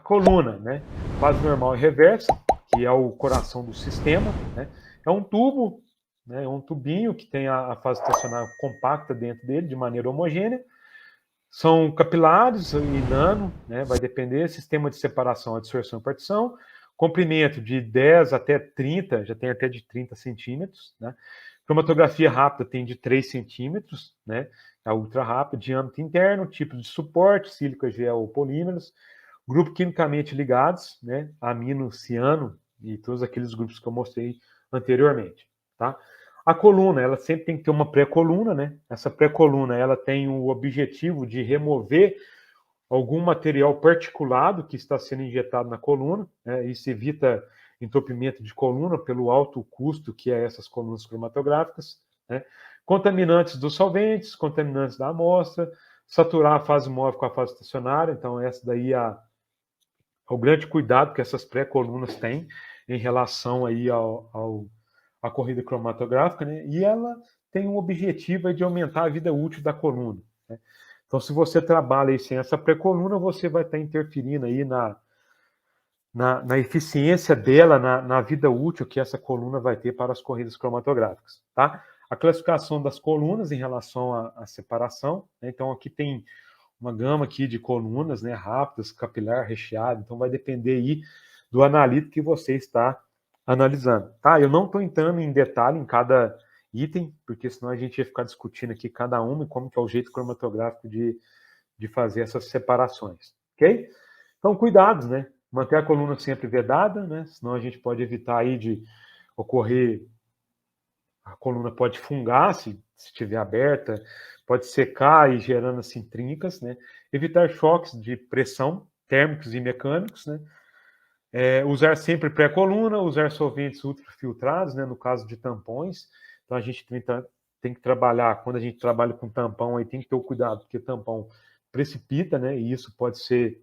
coluna, né? Fase normal e reversa, que é o coração do sistema, né? É um tubo, né? É um tubinho que tem a fase estacionária compacta dentro dele, de maneira homogênea. São capilares e nano, né? Vai depender, sistema de separação, adsorção e partição, comprimento de 10 até 30, já tem até de 30 centímetros, né? Cromatografia rápida tem de 3 centímetros, né? A ultra rápida, diâmetro interno, tipo de suporte, sílica, gel ou polímeros, grupo quimicamente ligados, né? Amino, ciano e todos aqueles grupos que eu mostrei anteriormente, tá? A coluna, ela sempre tem que ter uma pré-coluna, né? Essa pré-coluna, ela tem o objetivo de remover algum material particulado que está sendo injetado na coluna, né? Isso evita entupimento de coluna pelo alto custo que é essas colunas cromatográficas, né? Contaminantes dos solventes, contaminantes da amostra, saturar a fase móvel com a fase estacionária, então essa daí é o grande cuidado que essas pré-colunas têm em relação aí à corrida cromatográfica, né? E ela tem um objetivo de aumentar a vida útil da coluna, né? Então, se você trabalha aí sem essa pré-coluna, você vai estar interferindo aí na eficiência dela, na vida útil que essa coluna vai ter para as corridas cromatográficas, tá? A classificação das colunas em relação à separação, né? Então, aqui tem uma gama aqui de colunas, né, rápidas, capilar, recheado, então vai depender aí do analito que você está analisando, tá? Eu não estou entrando em detalhe em cada item, porque senão a gente ia ficar discutindo aqui cada uma e como que é o jeito cromatográfico de fazer essas separações, ok? Então, cuidados, né? Manter a coluna sempre vedada, né? Senão a gente pode evitar aí de ocorrer, a coluna pode fungar se estiver aberta, pode secar e gerando assim trincas, né? Evitar choques de pressão térmicos e mecânicos, né? Usar sempre pré-coluna, usar solventes ultrafiltrados, né? No caso de tampões, então a gente tem que trabalhar, quando a gente trabalha com tampão, aí tem que ter o cuidado, porque tampão precipita, né? E isso pode ser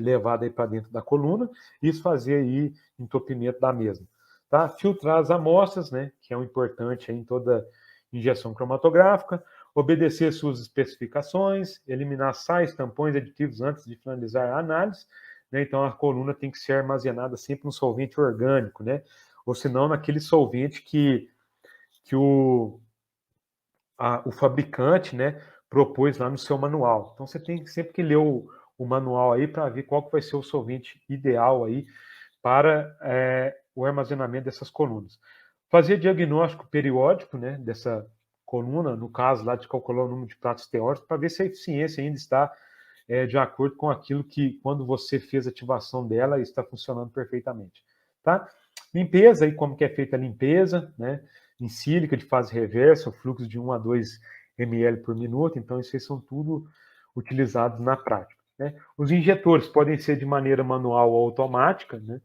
levado aí para dentro da coluna, e isso fazer aí entupimento da mesma. Tá? Filtrar as amostras, né, que é o importante aí em toda injeção cromatográfica, obedecer suas especificações, eliminar sais, tampões, aditivos antes de finalizar a análise, né? Então a coluna tem que ser armazenada sempre no solvente orgânico, né? Ou senão naquele solvente que o fabricante, né, propôs lá no seu manual. Então você tem sempre que ler o manual aí para ver qual que vai ser o solvente ideal aí para o armazenamento dessas colunas. Fazer diagnóstico periódico, né, dessa coluna, no caso lá de calcular o número de pratos teóricos, para ver se a eficiência ainda está de acordo com aquilo que, quando você fez a ativação dela, está funcionando perfeitamente. Tá? Limpeza, aí como que é feita a limpeza, né? Em sílica de fase reversa, o fluxo de 1 a 2 ml por minuto, então isso aí são tudo utilizados na prática, né? Os injetores podem ser de maneira manual ou automática, né?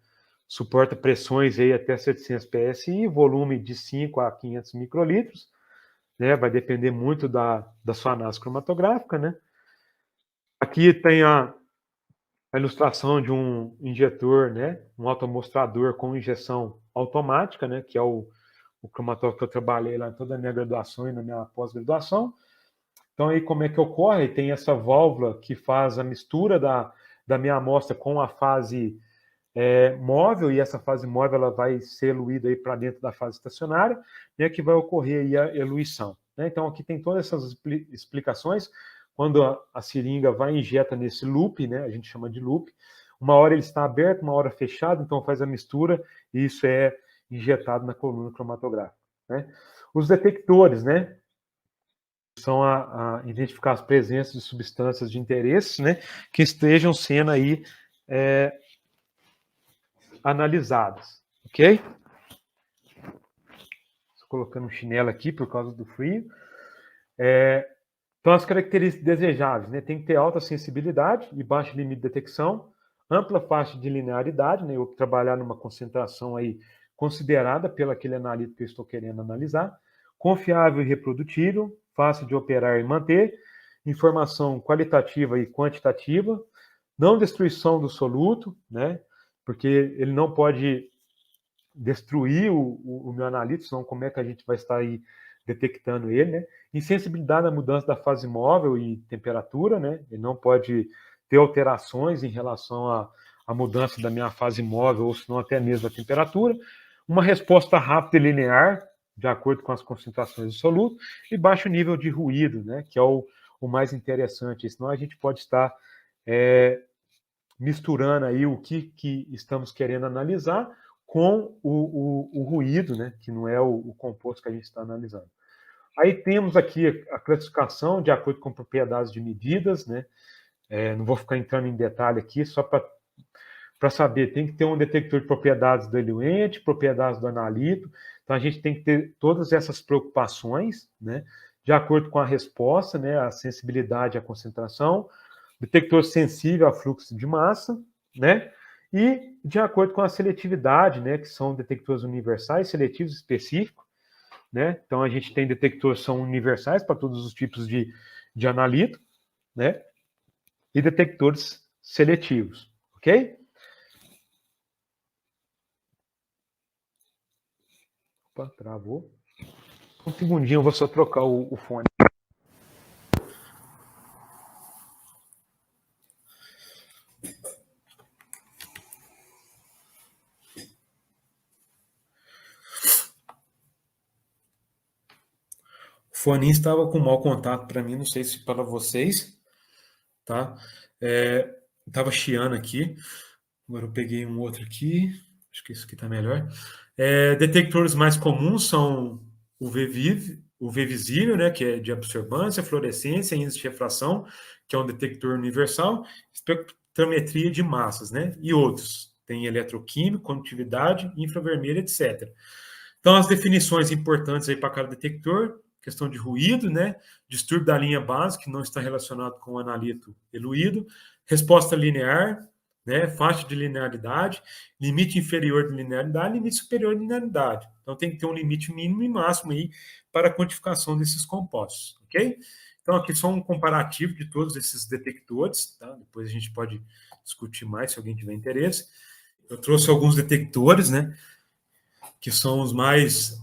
Suporta pressões aí até 700 psi, volume de 5 a 500 microlitros, né? Vai depender muito da sua análise cromatográfica, né? Aqui tem a ilustração de um injetor, né? Um automostrador com injeção automática, né? Que é o cromatógrafo que eu trabalhei lá em toda a minha graduação e na minha pós-graduação. Então, aí como é que ocorre? Tem essa válvula que faz a mistura da minha amostra com a fase móvel, e essa fase móvel ela vai ser eluída para dentro da fase estacionária, né, que vai ocorrer aí a eluição, né? Então, aqui tem todas essas explicações. Quando a seringa vai e injeta nesse loop, né, a gente chama de loop, uma hora ele está aberto, uma hora fechado, então faz a mistura e isso é injetado na coluna cromatográfica, né? Os detectores, né, são a identificar as presenças de substâncias de interesse, né, que estejam sendo aí analisadas, ok? Estou colocando um chinelo aqui por causa do frio. Então, as características desejáveis, né? Tem que ter alta sensibilidade e baixo limite de detecção, ampla faixa de linearidade, né? Eu trabalhar numa concentração aí considerada pelo aquele analito que eu estou querendo analisar, confiável e reprodutível, fácil de operar e manter, informação qualitativa e quantitativa, não destruição do soluto, né? Porque ele não pode destruir o meu analito, senão como é que a gente vai estar aí detectando ele, né? Insensibilidade à mudança da fase móvel e temperatura, né? Ele não pode ter alterações em relação à mudança da minha fase móvel, ou se não até mesmo a temperatura, uma resposta rápida e linear, de acordo com as concentrações do soluto, e baixo nível de ruído, né, que é o mais interessante, senão a gente pode estar misturando aí o que estamos querendo analisar com o ruído, né, que não é o composto que a gente está analisando. Aí temos aqui a classificação de acordo com propriedades de medidas, né? Não vou ficar entrando em detalhe aqui, só para saber, tem que ter um detector de propriedades do eluente, propriedades do analito, então a gente tem que ter todas essas preocupações, né? De acordo com a resposta, né? A sensibilidade à concentração, detector sensível a fluxo de massa, né? E de acordo com a seletividade, né? Que são detectores universais, seletivos específicos, né? Então a gente tem detectores que são universais para todos os tipos de analito, né? E detectores seletivos, ok? Opa, travou. Um segundinho, eu vou só trocar o fone. O fone estava com mau contato para mim, não sei se para vocês, tá? Estava chiando aqui. Agora eu peguei um outro aqui. Acho que esse aqui está melhor. Detectores mais comuns são o V visível, né, que é de absorvância, fluorescência, índice de refração, que é um detector universal, espectrometria de massas, né, e outros. Tem eletroquímico, condutividade, infravermelho, etc. Então, as definições importantes aí para cada detector: questão de ruído, né, distúrbio da linha base, que não está relacionado com o analito eluído, resposta linear, né, faixa de linearidade, limite inferior de linearidade, limite superior de linearidade. Então, tem que ter um limite mínimo e máximo aí para a quantificação desses compostos, ok? Então, aqui só um comparativo de todos esses detectores, tá? Depois a gente pode discutir mais se alguém tiver interesse. Eu trouxe alguns detectores, né, que são os mais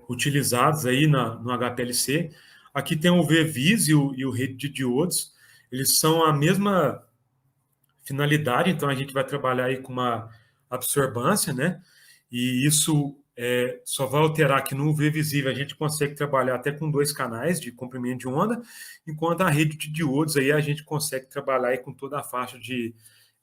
utilizados aí no HPLC. Aqui tem o VVIS e o rede de diodos. Eles são a mesma finalidade, então a gente vai trabalhar aí com uma absorbância, né? E isso só vai alterar que no UV visível a gente consegue trabalhar até com 2 canais de comprimento de onda, enquanto a rede de diodos aí a gente consegue trabalhar aí com toda a faixa de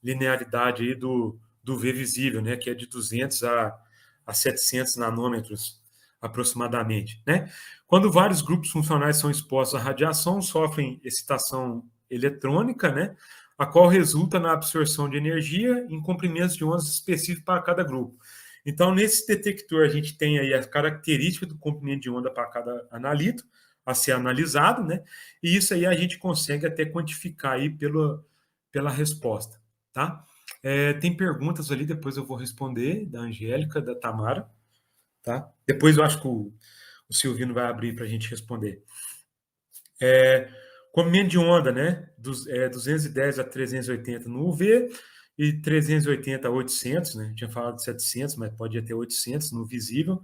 linearidade aí do UV visível, né? Que é de 200 a 700 nanômetros aproximadamente, né? Quando vários grupos funcionais são expostos à radiação, sofrem excitação eletrônica, né? A qual resulta na absorção de energia em comprimentos de ondas específicos para cada grupo. Então, nesse detector, a gente tem aí a característica do comprimento de onda para cada analito a ser analisado, né? E isso aí a gente consegue até quantificar aí pela resposta, tá? Tem perguntas ali, depois eu vou responder, da Angélica, da Tamara, tá? Depois eu acho que o Silvino vai abrir para a gente responder. Comprimento de onda, né? 210 a 380 no UV e 380 a 800, né? Tinha falado de 700, mas pode ir até 800 no visível.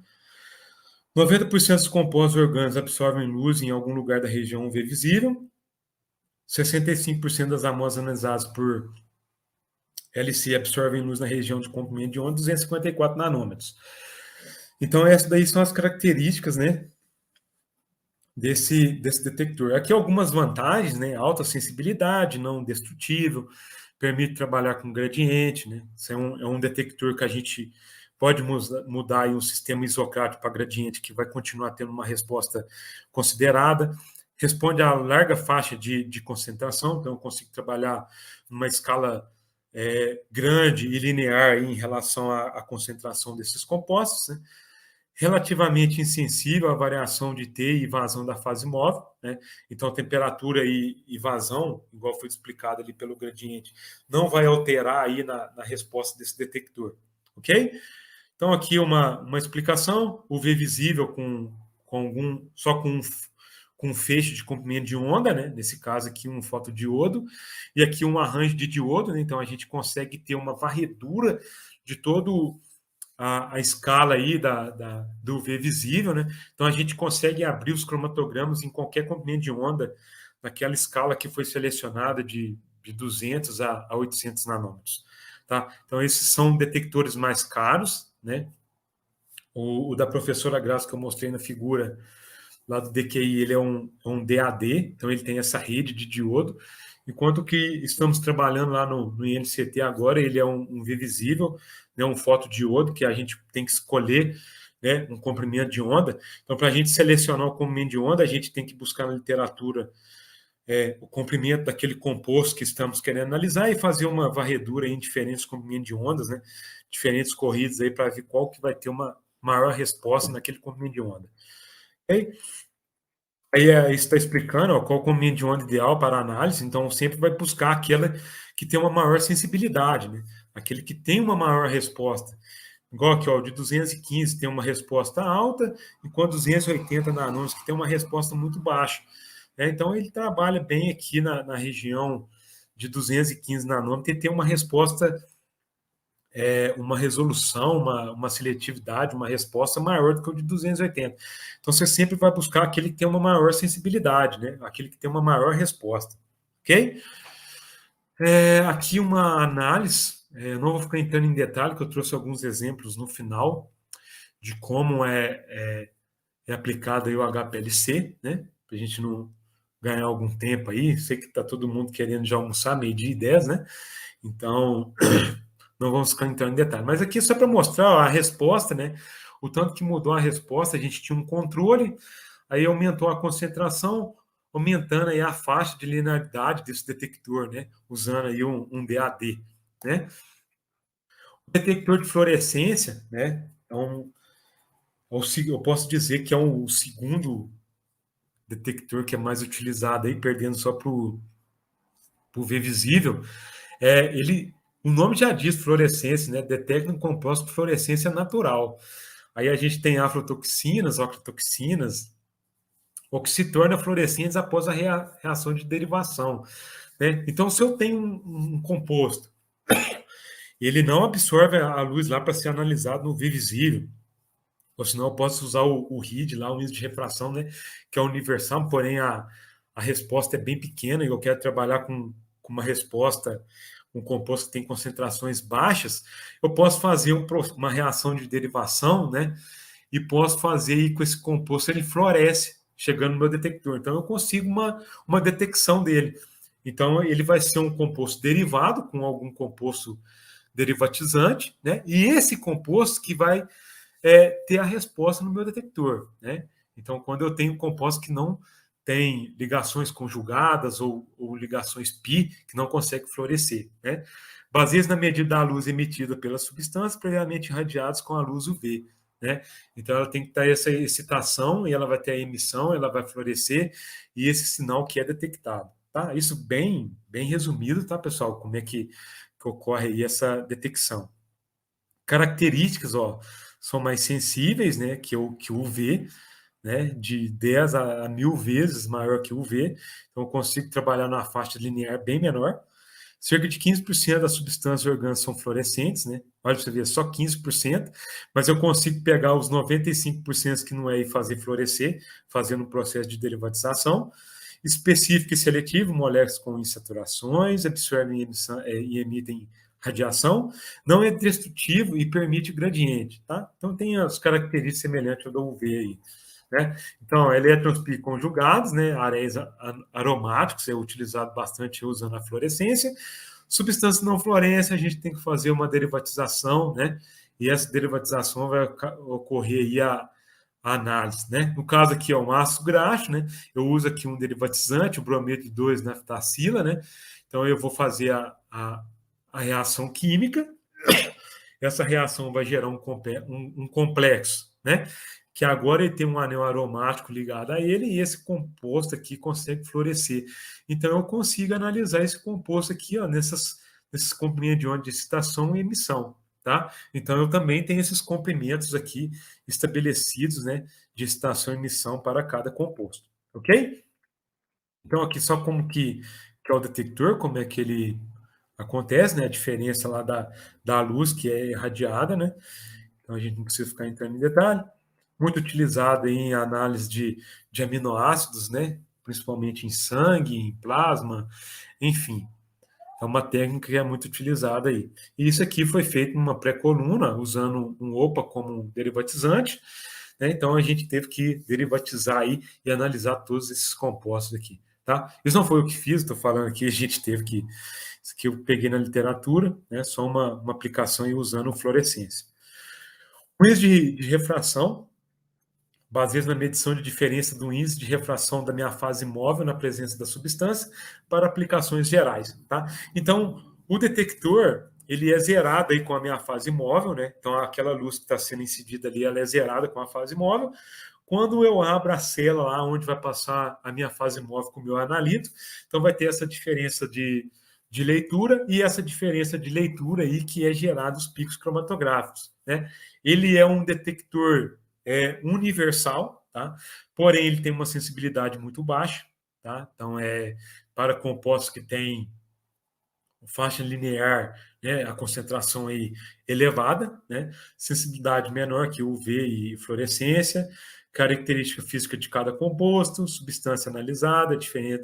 90% dos compostos orgânicos absorvem luz em algum lugar da região UV visível. 65% das amostras analisadas por LC absorvem luz na região de comprimento de onda 254 nanômetros. Então, essas daí são as características, né, desse detector. Aqui algumas vantagens, né? Alta sensibilidade, não destrutível, permite trabalhar com gradiente, né? Isso é um detector que a gente pode mudar aí um sistema isocrático para gradiente que vai continuar tendo uma resposta considerada. Responde a larga faixa de concentração, então eu consigo trabalhar numa escala grande e linear em relação à concentração desses compostos, né? Relativamente insensível à variação de T e vazão da fase móvel, né? Então, temperatura e vazão, igual foi explicado ali pelo gradiente, não vai alterar aí na resposta desse detector, ok? Então, aqui uma explicação: o V visível só com um feixe de comprimento de onda, né? Nesse caso aqui um fotodiodo, e aqui um arranjo de diodo, né? Então a gente consegue ter uma varredura de todo a escala aí do V visível, né? Então a gente consegue abrir os cromatogramas em qualquer comprimento de onda, naquela escala que foi selecionada de de 200 a 800 nanômetros. Tá? Então, esses são detectores mais caros, né? O da professora Graça, que eu mostrei na figura lá do DQI, ele é um DAD, então ele tem essa rede de diodo, enquanto que estamos trabalhando lá no INCT agora, ele é um V visível, né, um fotodiodo, que a gente tem que escolher, né, um comprimento de onda. Então, para a gente selecionar o comprimento de onda, a gente tem que buscar na literatura o comprimento daquele composto que estamos querendo analisar e fazer uma varredura em diferentes comprimentos de ondas, né, diferentes corridas aí para ver qual que vai ter uma maior resposta naquele comprimento de onda. Okay? Aí isso está explicando qual o comprimento de onda ideal para a análise, então sempre vai buscar aquela que tem uma maior sensibilidade, né? Aquele que tem uma maior resposta. Igual aqui, ó, o de 215 tem uma resposta alta, enquanto 280 nanômetros que tem uma resposta muito baixa. Né? Então ele trabalha bem aqui na região de 215 nanômetros e tem uma resposta, uma resolução, uma seletividade, uma resposta maior do que o de 280. Então você sempre vai buscar aquele que tem uma maior sensibilidade, né? Aquele que tem uma maior resposta. Ok? Aqui uma análise, não vou ficar entrando em detalhe, que eu trouxe alguns exemplos no final de como é aplicado aí o HPLC, né? Para a gente não ganhar algum tempo aí. Sei que está todo mundo querendo já almoçar, 12h10, né? Então, não vamos ficar entrando em detalhe. Mas aqui é só para mostrar ó, a resposta, né? O tanto que mudou a resposta, a gente tinha um controle, aí aumentou a concentração, aumentando aí a faixa de linearidade desse detector, né? Usando aí um DAD, né? O detector de fluorescência, né? Então, eu posso dizer que é o segundo detector que é mais utilizado aí, perdendo só para o V visível. O nome já diz fluorescência, né? Detecta um composto de fluorescência natural. Aí a gente tem aflatoxinas, octotoxinas, o que se torna fluorescentes após a reação de derivação. Né? Então, se eu tenho um composto e ele não absorve a luz lá para ser analisado no V visível, ou senão eu posso usar o RID lá, o índice de refração, né, que é universal, porém a resposta é bem pequena e eu quero trabalhar com uma resposta, um composto que tem concentrações baixas, eu posso fazer uma reação de derivação, né, e posso fazer aí com esse composto, ele fluoresce, chegando no meu detector. Então eu consigo uma detecção dele. Então ele vai ser um composto derivado com algum composto derivatizante, né, e esse composto que vai ter a resposta no meu detector, né? Então, quando eu tenho compostos que não têm ligações conjugadas ou ligações pi, que não conseguem fluorescer, né? Baseia-se na medida da luz emitida pelas substâncias previamente irradiadas com a luz UV, né? Então, ela tem que ter essa excitação e ela vai ter a emissão, ela vai fluorescer e esse sinal que é detectado, tá? Isso bem resumido, tá, pessoal? Como é que ocorre aí essa detecção. Características, ó, são mais sensíveis, né, que o UV, né, de 10 a 1000 vezes maior que o UV, então eu consigo trabalhar numa faixa linear bem menor. Cerca de 15% das substâncias orgânicas são fluorescentes, né? Olha para você ver, só 15%, mas eu consigo pegar os 95% que não é e fazer fluorescer, fazendo um processo de derivatização. Específico e seletivo, moléculas com insaturações, absorvem e emitem radiação, não é destrutivo e permite gradiente, tá? Então tem as características semelhantes ao do UV aí, né? Então, elétrons pi conjugados, né? Aréis aromáticos é utilizado bastante usando a fluorescência. Substâncias não fluorescentes, a gente tem que fazer uma derivatização, né? E essa derivatização vai ocorrer aí a análise, né? No caso aqui é um ácido graxo, né? Eu uso aqui um derivatizante, o brometo de 2-naftacila, né? Então eu vou fazer a reação química. Essa reação vai gerar um complexo, né? Que agora ele tem um anel aromático ligado a ele e esse composto aqui consegue fluorescer. Então eu consigo analisar esse composto aqui, ó, nesses comprimentos de onda de excitação e emissão, tá? Então eu também tenho esses comprimentos aqui estabelecidos, né, de excitação e emissão para cada composto, ok? Então aqui só como que é o detector, como é que ele acontece, né? A diferença lá da luz que é irradiada, né? Então a gente não precisa ficar entrando em detalhe. Muito utilizado em análise de aminoácidos, né? Principalmente em sangue, em plasma, enfim. É uma técnica que é muito utilizada aí. E isso aqui foi feito numa pré-coluna, usando um OPA como um derivatizante, né? Então a gente teve que derivatizar aí e analisar todos esses compostos aqui, tá? Isso não foi eu que fiz, estou falando aqui, a gente teve que, isso aqui eu peguei na literatura, né? Só uma aplicação aí usando fluorescência. O índice de refração baseia-se na medição de diferença do índice de refração da minha fase móvel na presença da substância para aplicações gerais, tá? Então, o detector, ele é zerado aí com a minha fase móvel, né? Então, aquela luz que está sendo incidida ali, ela é zerada com a fase móvel. Quando eu abro a cela lá onde vai passar a minha fase móvel com o meu analito, então vai ter essa diferença de leitura e essa diferença de leitura aí que é gerada os picos cromatográficos, né? Ele é um detector universal, tá? Porém, ele tem uma sensibilidade muito baixa, tá? Então, para compostos que têm faixa linear, né, a concentração aí elevada, né? Sensibilidade menor que UV e fluorescência, característica física de cada composto, substância analisada, diferente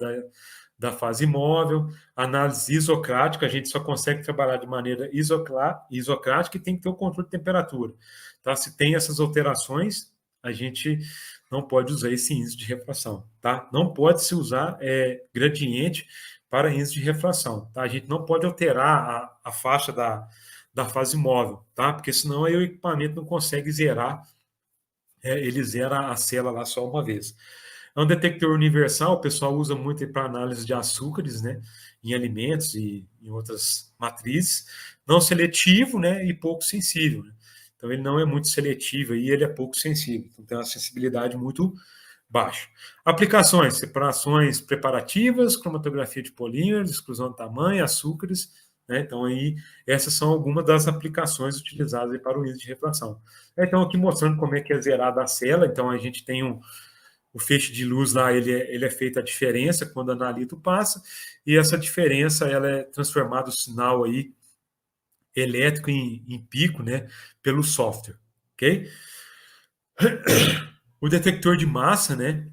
da fase imóvel, análise isocrática, a gente só consegue trabalhar de maneira isocrática e tem que ter o controle de temperatura. Tá? Se tem essas alterações, a gente não pode usar esse índice de refração. Tá? Não pode se usar gradiente para índice de refração. Tá? A gente não pode alterar a faixa da fase móvel, tá? Porque senão aí o equipamento não consegue zerar, ele zera a célula lá só uma vez. É um detector universal, o pessoal usa muito para análise de açúcares, né, em alimentos e em outras matrizes, não seletivo, né, e pouco sensível. Né? Então ele não é muito seletivo e ele é pouco sensível, então tem uma sensibilidade muito baixa. Aplicações, separações preparativas, cromatografia de polímeros, exclusão de tamanho, açúcares, né? Então aí essas são algumas das aplicações utilizadas para o índice de refração. Então aqui mostrando como é que é zerada a célula, então a gente tem o feixe de luz lá, ele é feita a diferença quando o analito passa, e essa diferença ela é transformada o sinal aí elétrico em pico, né, pelo software, ok? O detector de massa, né,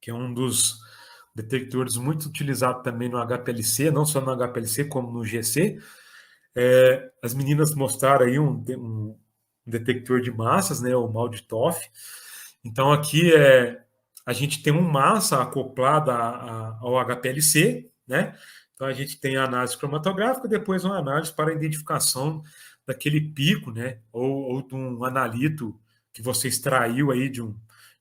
que é um dos detectores muito utilizado também no HPLC, não só no HPLC como no GC. As meninas mostraram aí um detector de massas, né, o Malditoff. Então aqui a gente tem uma massa acoplada ao HPLC, né? Então a gente tem a análise cromatográfica, depois uma análise para a identificação daquele pico, né? Ou de um analito que você extraiu aí de um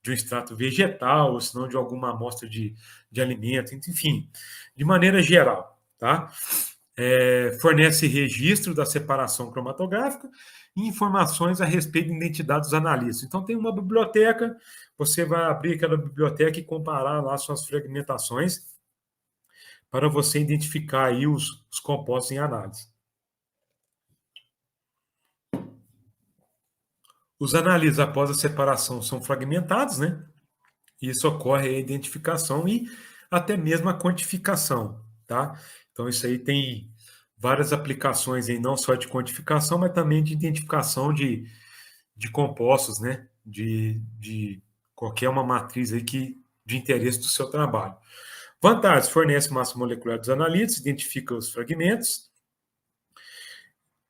extrato vegetal, ou se não de alguma amostra de alimento, enfim, de maneira geral, tá? Fornece registro da separação cromatográfica e informações a respeito da identidade dos analistas. Então, tem uma biblioteca, você vai abrir aquela biblioteca e comparar lá suas fragmentações para você identificar aí os compostos em análise. Os análises após a separação são fragmentados, né? Isso ocorre a identificação e até mesmo a quantificação, tá? Então, isso aí tem várias aplicações aí, não só de quantificação, mas também de identificação de compostos, né? De qualquer uma matriz aí de interesse do seu trabalho. Vantagens: fornece massa molecular dos analíticos, identifica os fragmentos.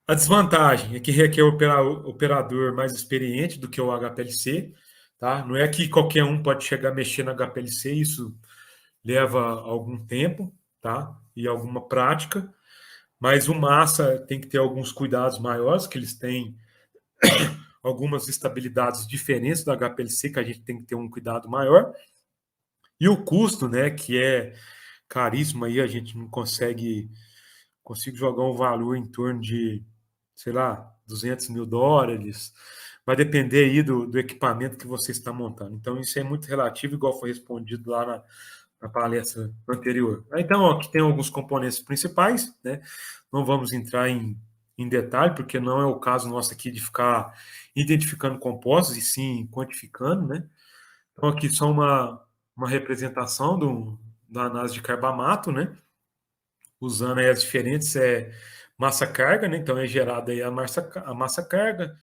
A desvantagem é que requer operador mais experiente do que o HPLC, tá? Não é que qualquer um pode chegar a mexer no HPLC, isso leva algum tempo, tá? E alguma prática, mas o massa tem que ter alguns cuidados maiores, que eles têm algumas estabilidades diferentes do HPLC, que a gente tem que ter um cuidado maior. E o custo, né, que é caríssimo, aí a gente não consigo jogar um valor em torno de, sei lá, $200.000, vai depender aí do equipamento que você está montando. Então, isso é muito relativo, igual foi respondido lá na palestra anterior. Então, ó, aqui tem alguns componentes principais, né? Não vamos entrar em detalhe, porque não é o caso nosso aqui de ficar identificando compostos, e sim quantificando, né? Então, aqui só uma representação da análise de carbamato, né? Usando aí as diferentes massa-carga, né? Então, é gerada aí a massa-carga,